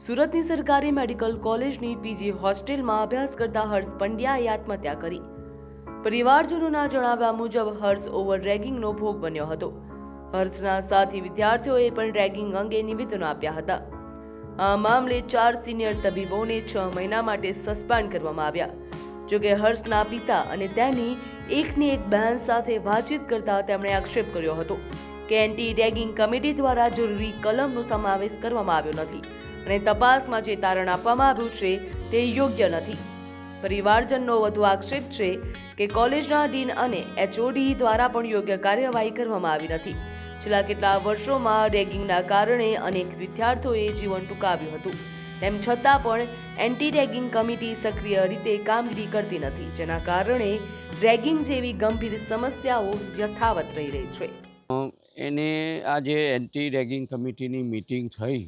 સુરતની સરકારી મેડિકલ કોલેજની પીજી હોસ્ટેલમાં અભ્યાસ કરતા હર્ષ પંડ્યાએ આત્મહત્યા કરી। પરિવારજનોના જણાવ્યા મુજબ હર્ષ ઓવર રેગિંગનો ભોગ બન્યો હતો। હર્ષના સાથી વિદ્યાર્થીઓએ પણ રેગિંગ અંગે નિવેદનો આપ્યા હતા। આ મામલે 4 સિનિયર તબીબોને 6 મહિના માટે સસ્પેન્ડ કરવામાં આવ્યા। જોકે હર્ષના પિતા અને તેની એકની એક બહેન સાથે વાતચીત કરતા તેમણે આક્ષેપ કર્યો હતો કે એન્ટી રેગિંગ કમિટી દ્વારા જરૂરી કલમનો સમાવેશ કરવામાં આવ્યો નથી અને તપાસમાં જે તારણ આપવામાં આવ્યું છે તે યોગ્ય નથી। પરિવારજનનો વધુ આક્ષેપ છે કે કોલેજના ડીન અને એચઓડી દ્વારા પણ યોગ્ય કાર્યવાહી કરવામાં આવી નથી। છેલ્લા કેટલા વર્ષોમાં રેગિંગના કારણે અનેક વિદ્યાર્થીઓએ જીવન ટૂંકાવ્યું હતું। તેમ છતાં પણ એન્ટી રેગિંગ કમિટી સક્રિય રીતે કામગીરી કરતી નથી, જેના કારણે રેગિંગ જેવી ગંભીર સમસ્યાઓ યથાવત રહી રહી છે। એને આ જે એન્ટી રેગિંગ કમિટીની મિટિંગ થઈ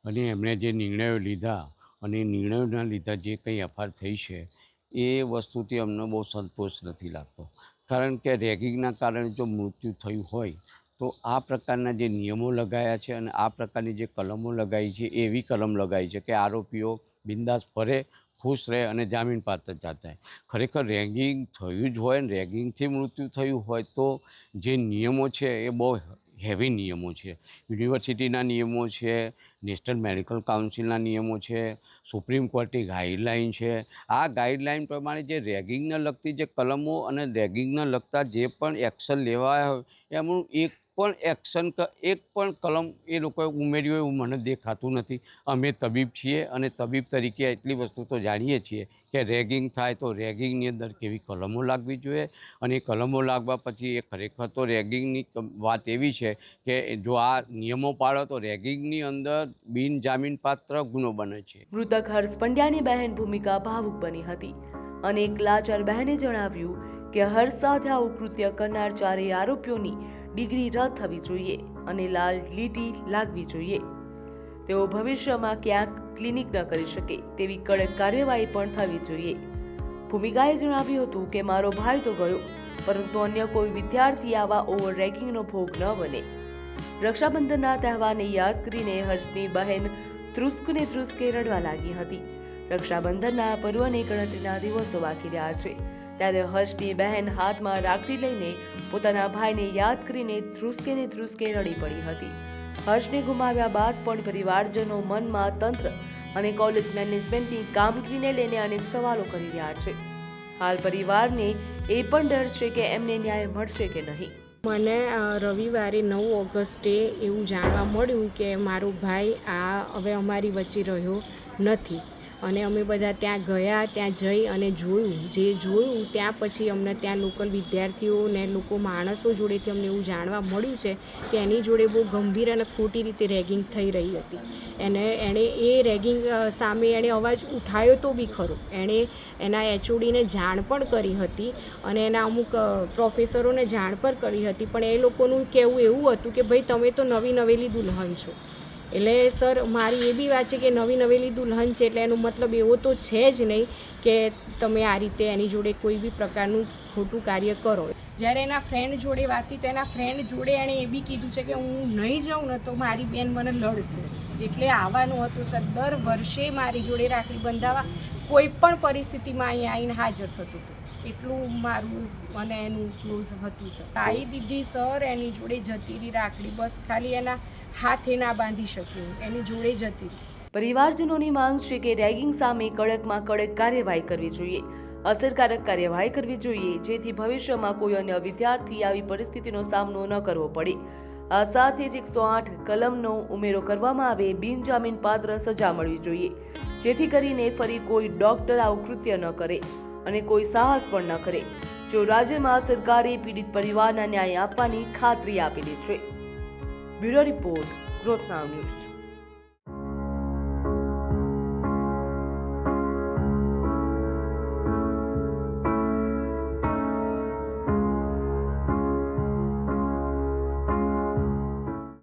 અને એમણે જે નિર્ણયો લીધા અને નિર્ણયોના લીધા જે કંઈ એફઆર થઈ છે એ વસ્તુથી અમને બહુ સંતોષ નથી લાગતો। કારણ કે રેગિંગના કારણે જો મૃત્યુ થયું હોય તો આ પ્રકારના જે નિયમો લગાયા છે અને આ પ્રકારની જે કલમો લગાવી છે એવી કલમ લગાવી છે કે આરોપીઓ બિંદાસ ફરે, ખુશ રહે અને જામીન પાત્ર થાય। ખરેખર રેગિંગ થયું જ હોય ને રેગિંગથી મૃત્યુ થયું હોય તો જે નિયમો છે એ બહુ હેવી નિયમો છે। યુનિવર્સિટીના નિયમો છે, નેશનલ મેડિકલ કાઉન્સિલના નિયમો છે, સુપ્રીમ કોર્ટની ગાઈડલાઇન છે। આ ગાઈડલાઇન પ્રમાણે જે રેગિંગને લગતી જે કલમો અને રેગિંગને લગતા જે પણ એક્શન લેવાયા હોય એમનું એક પણ કલમ એ લોકોએ ઉમેર્યું હોય એવું મને દેખાતું નથી। અમે તબીબ છીએ અને તબીબ તરીકે એટલી વસ્તુ તો જાણીએ છીએ કે રેગિંગ થાય તો રેગિંગની અંદર કેવી કલમો લાગવી જોઈએ અને એ કલમો લાગવા પછી એ ખરેખર તો રેગિંગની વાત એવી છે કે જો આ નિયમો પાળો તો રેગિંગની અંદર બિનજામીનપાત્ર ગુનો બને છે। મૃતક હર્ષ પંડ્યાની બહેન ભૂમિકા ભાવુક બની હતી અને એક લાચાર બહેને જણાવ્યું કે હર્ષ સાથે આવું કૃત્ય કરનાર ચારેય આરોપીઓની ડિગ્રી રદ થવી જોઈએ અને લાલ લીટી લાગવી જોઈએ। તેઓ ભવિષ્યમાં ક્યાંક ક્લિનિક ન કરી શકે તેવી કડક કાર્યવાહી પણ થવી જોઈએ। ભૂમિકાએ જણાવ્યું હતું કે મારો ભાઈ તો ગયો, પરંતુ અન્ય કોઈ વિદ્યાર્થી આવા ઓવર રેગિંગનો ભોગ ન બને। રક્ષાબંધનના તહેવારને યાદ કરીને હર્ષની બહેન ધ્રુસકે રડવા લાગી હતી। રક્ષાબંધનના પર્વને ગણતરીના દિવસો બાકી રહ્યા છે, ત્યારે હર્ષની બહેન હાથમાં રાખડી લઈને પોતાના ભાઈને યાદ કરીને ધ્રુસકે રડી પડી હતી। હર્ષને ગુમાવ્યા બાદ પણ પરિવારજનો મનમાં તંત્ર અને કોલેજ મેનેજમેન્ટની કામગીરીને લઈને અનેક સવાલો કરી રહ્યા છે। હાલ પરિવારને એ પણ ડર છે કે એમને ન્યાય મળશે કે નહીં। મને રવિવારે 9 ઓગસ્ટે એવું જાણવા મળ્યું કે મારો ભાઈ હવે અમારી વચ્ચે રહ્યો નથી અને અમે બધા ત્યાં ગયા। ત્યાં જઈ અને જોયું ત્યાં પછી અમને ત્યાં લોકલ વિદ્યાર્થીઓ ને માણસો જોડેથી અમને એવું જાણવા મળ્યું છે કે એની જોડે બહુ ગંભીર અને ખોટી રીતે રેગિંગ થઈ રહી હતી। એણે એ રેગિંગ સામે એણે અવાજ ઉઠાવ્યો તો બી ખરો। એણે એના એચઓડીને જાણ પણ કરી હતી અને એના અમુક પ્રોફેસરોને જાણ પણ કરી હતી, પણ એ લોકોનું કહેવું એવું હતું કે ભાઈ તમે તો નવી નવેલી દુલ્હન છો। એટલે સર મારી એ બી વાત છે કે નવી નવેલી દુલ્હન છે એટલે એનો મતલબ એવો તો છે જ નહીં કે તમે આ રીતે એની જોડે કોઈ બી પ્રકારનું ખોટું કાર્ય કરો। જ્યારે એના ફ્રેન્ડ જોડે વાત થઈ તો એના ફ્રેન્ડ જોડે એણે એ બી કીધું છે કે હું નહીં જાઉં ને તો મારી બેન મને લડશે, એટલે આવવાનું હતું સર। દર વર્ષે મારી જોડે રાખડી બંધાવવા કોઈ પણ પરિસ્થિતિમાં અહીંયા આવીને હાજર થતું હતું। એટલું મારું અને એનું ક્લોઝ હતું સર। આવી દીધી સર, એની જોડે જતી રહી રાખડી, બસ ખાલી એના હાથે ના બાંધી શક્યું, એની જોડે જતી રહી। પરિવારજનોની માંગ છે કે રેગિંગ સામે કડકમાં કડક કાર્યવાહી કરવી જોઈએ, અસરકારક કાર્યવાહી કરવી જોઈએ, જેથી ભવિષ્યમાં કોઈ અન્ય વિદ્યાર્થી આવી પરિસ્થિતિનો સામનો ન કરવો પડે। આ સાથે જ 108 કલમનો ઉમેરો કરવામાં આવે, બિનજામીન પાત્ર સજા મળવી જોઈએ, જેથી કરીને ફરી કોઈ ડોક્ટર આવું કૃત્ય ન કરે અને કોઈ સાહસ પણ ન કરે। જો રાજ્યમાં સરકારે પીડિત પરિવારના ન્યાય આપવાની ખાતરી આપેલી છે। બ્યુરો રિપોર્ટ, ગ્રોથ નાવ ન્યૂઝ।